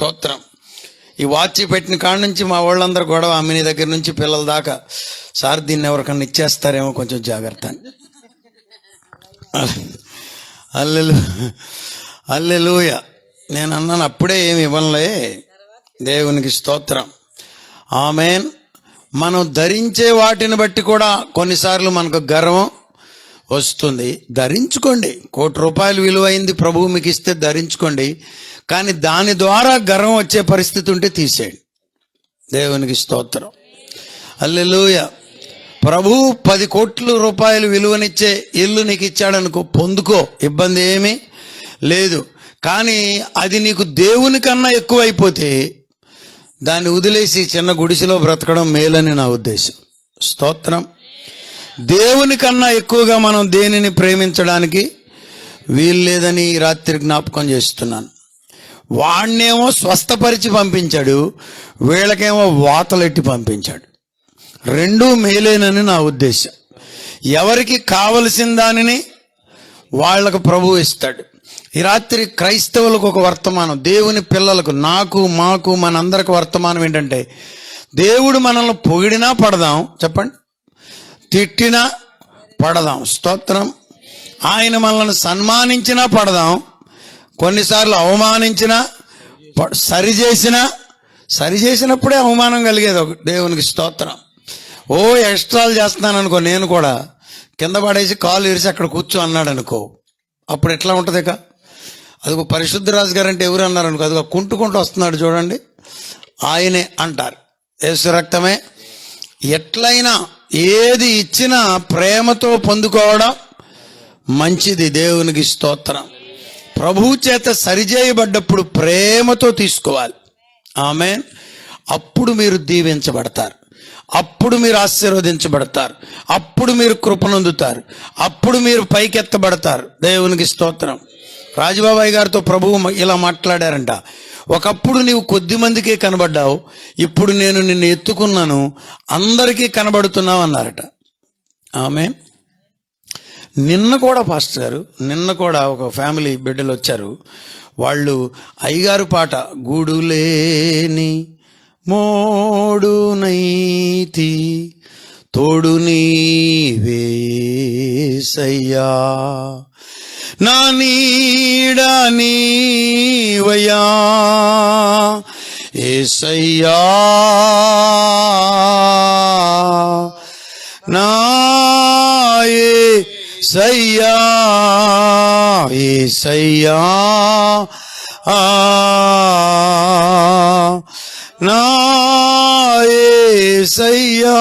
స్తోత్రం. ఈ వాచ్ పెట్టిన కాడ నుంచి మా వాళ్ళందరూ గొడవ, అమ్మిని దగ్గర నుంచి పిల్లల దాకా, సార్ దీన్ని ఎవరికన్నా ఇచ్చేస్తారేమో కొంచెం జాగ్రత్త అని. హల్లెలూయా. నేను అన్నాను అప్పుడే ఏమి ఇవ్వనులే. దేవునికి స్తోత్రం. ఆమేన్. మనం ధరించే వాటిని బట్టి కూడా కొన్నిసార్లు మనకు గర్వం వస్తుంది. ధరించుకోండి, ₹1,00,00,000 విలువైంది ప్రభువు మీకు ఇస్తే ధరించుకోండి. కానీ దాని ద్వారా గర్వం వచ్చే పరిస్థితి ఉంటే తీసేయండి. దేవునికి స్తోత్రం. హల్లెలూయా. ప్రభు ₹10,00,00,000 విలువనిచ్చే ఇల్లు నీకు ఇచ్చాడనుకో, పొందుకో, ఇబ్బంది ఏమీ లేదు. కానీ అది నీకు దేవుని కన్నా ఎక్కువైపోతే దాన్ని వదిలేసి చిన్న గుడిసెలో బ్రతకడం మేలని నా ఉద్దేశం. స్తోత్రం. దేవుని కన్నా ఎక్కువగా మనం దేనిని ప్రేమించడానికి వీల్లేదని ఈ రాత్రి జ్ఞాపకం చేస్తున్నాను. వాణ్ణేమో స్వస్థపరిచి పంపించాడు, వీళ్ళకేమో వాతలెట్టి పంపించాడు. రెండూ మేలేనని నా ఉద్దేశం. ఎవరికి కావలసిన దానిని వాళ్లకు ప్రభువు ఇస్తాడు. ఈ రాత్రి క్రైస్తవులకు ఒక వర్తమానం, దేవుని పిల్లలకు, నాకు, మాకు, మనందరికి వర్తమానం ఏంటంటే, దేవుడు మనల్ని పొగిడినా పడదాం, చెప్పండి, తిట్టినా పడదాం. స్తోత్రం. ఆయన మనల్ని సన్మానించినా పడదాం, కొన్నిసార్లు అవమానించినా, సరిచేసినప్పుడే అవమానం కలిగేది ఒక. దేవునికి స్తోత్రం. ఎక్స్ట్రాలు చేస్తున్నాను అనుకో, నేను కూడా కింద పడేసి కాలు ఇరిసి అక్కడ కూర్చో అన్నాడు అనుకో, అప్పుడు ఎట్లా ఉంటుంది? ఇక అదిగో పరిశుద్ధరాజు గారు అంటే ఎవరు అన్నారు అనుకో, అదిగో కుంటుకుంటూ వస్తున్నాడు చూడండి, ఆయనే అంటారు. యేసు రక్తమే. ఎట్లయినా ఏది ఇచ్చినా ప్రేమతో పొందుకోవడం మంచిది. దేవునికి స్తోత్రం. ప్రభువు చేత సరిచేయబడ్డప్పుడు ప్రేమతో తీసుకోవాలి. ఆమేన్. అప్పుడు మీరు దీవించబడతారు, అప్పుడు మీరు ఆశీర్వదించబడతారు, అప్పుడు మీరు కృపనొందుతారు, అప్పుడు మీరు పైకెత్తబడతారు. దేవునికి స్తోత్రం. రాజబాబాయ్ గారితో ప్రభువు ఇలా మాట్లాడారంట, ఒకప్పుడు నీవు కొద్ది మందికే కనబడ్డావు, ఇప్పుడు నేను నిన్ను ఎత్తుకున్నాను, అందరికీ కనబడుతున్నావు అన్నారట. ఆమేన్. నిన్న కూడా పాస్టర్ గారు, నిన్న కూడా ఒక ఫ్యామిలీ బిడ్డలు వచ్చారు. వాళ్ళు అయ్యగారు పాట, గూడులేని మోడునైతి తోడు నీవేసయ్యా, నా నీడ నీవయ్యా యేసయ్యా, నా యేసయ్యా యేసయ్యా నా యేసయ్యా.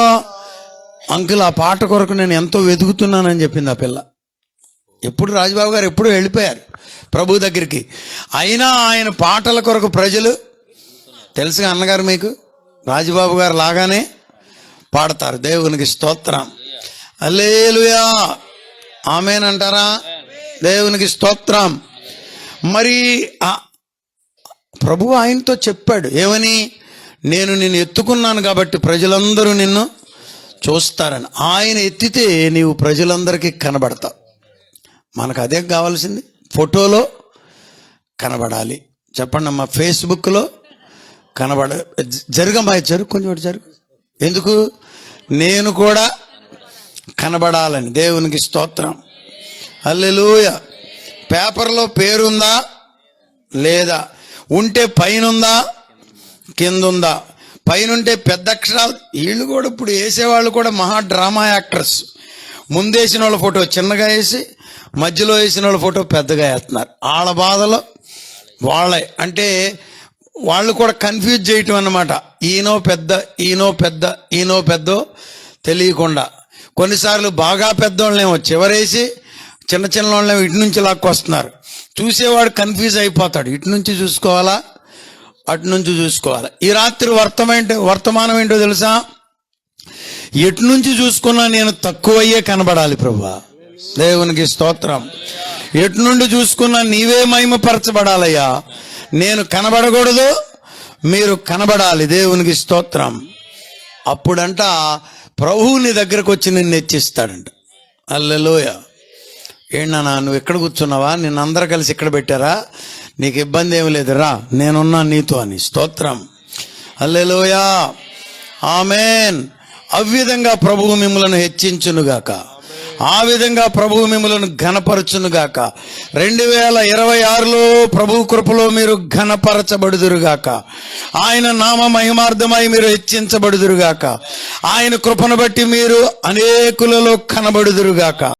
అంకుల్, ఆ పాట కొరకు నేను ఎంతో వెతుకుతున్నానని చెప్పింది ఆ పిల్ల. ఎప్పుడు రాజబాబు గారు ఎప్పుడు వెళ్ళిపోయారు ప్రభు దగ్గరికి, అయినా ఆయన పాటల కొరకు ప్రజలు తెలుసుగా అన్నగారు, మీకు రాజబాబు గారు లాగానే పాడతారు. దేవునికి స్తోత్రం. హల్లెలూయా. ఆమేన్ అంటారా? దేవునికి స్తోత్రం. మరి ప్రభు ఆయనతో చెప్పాడు ఏమని? నేను నిన్ను ఎత్తుకున్నాను కాబట్టి ప్రజలందరూ నిన్ను చూస్తారని. ఆయన ఎత్తితే నీవు ప్రజలందరికీ కనబడతావు. మనకు అదే కావాల్సింది, ఫోటోలో కనబడాలి. చెప్పండి అమ్మా, ఫేస్బుక్లో జరుగమ్మా, కొంచెం జరుగు. ఎందుకు? నేను కూడా కనబడాలని. దేవునికి స్తోత్రం. హల్లెలూయా. పేపర్లో పేరుందా లేదా? ఉంటే పైనుందా కిందుందా? పైనుంటే పెద్ద అక్షరాలు. వీళ్ళు కూడా ఇప్పుడు వేసేవాళ్ళు కూడా మహా డ్రామా యాక్టర్స్. ముందేసిన వాళ్ళ ఫోటో చిన్నగా వేసి, మధ్యలో వేసిన వాళ్ళ ఫోటో పెద్దగా వేస్తున్నారు. వాళ్ళ బాధలో వాళ్ళే. అంటే వాళ్ళు కూడా కన్ఫ్యూజ్ చేయటం అన్నమాట. ఈయనో పెద్ద, ఈయనో పెద్ద, ఈయనో పెద్దో తెలియకుండా. కొన్నిసార్లు బాగా పెద్దోళ్ళనేమో చివరేసి చిన్న చిన్న వాళ్ళేమో ఇటు నుంచి లాక్కొస్తున్నారు. చూసేవాడు కన్ఫ్యూజ్ అయిపోతాడు, ఇటు నుంచి చూసుకోవాలా అటు నుంచి చూసుకోవాలా. ఈ రాత్రి వర్తమానం ఏంటో తెలుసా? ఎటు నుంచి చూసుకున్నా నేను తక్కువయ్యే కనబడాలి ప్రభువా. దేవునికి స్తోత్రం. ఎటు నుండి చూసుకున్నా నీవే మహిమపరచబడాలయ్యా. నేను కనబడకూడదు, మీరు కనబడాలి. దేవునికి స్తోత్రం. అప్పుడంట ప్రభువు నీ దగ్గరకు వచ్చి నిన్ను హెచ్చిస్తాడంట. హల్లెలూయా. ఏంటన్నా నువ్వు ఎక్కడ కూర్చున్నావా, నిన్నందరూ కలిసి ఇక్కడ పెట్టారా, నీకు ఇబ్బంది ఏమి లేదు, రా నేనున్నా నీతో అని. స్తోత్రం. హల్లెలూయా, ఆమేన్. అవ్విధంగా ప్రభువు మిమ్మలను హెచ్చించునుగాక, ఆ విధంగా ప్రభువు మిమ్మలను ఘనపరచునుగాక. 2026లో ప్రభు కృపలో మీరు ఘనపరచబడుదురుగాక. ఆయన నామ మహిమార్థమై మీరు హెచ్చించబడుదురుగాక. ఆయన కృపను బట్టి మీరు అనేకులలో కనబడుదురుగాక.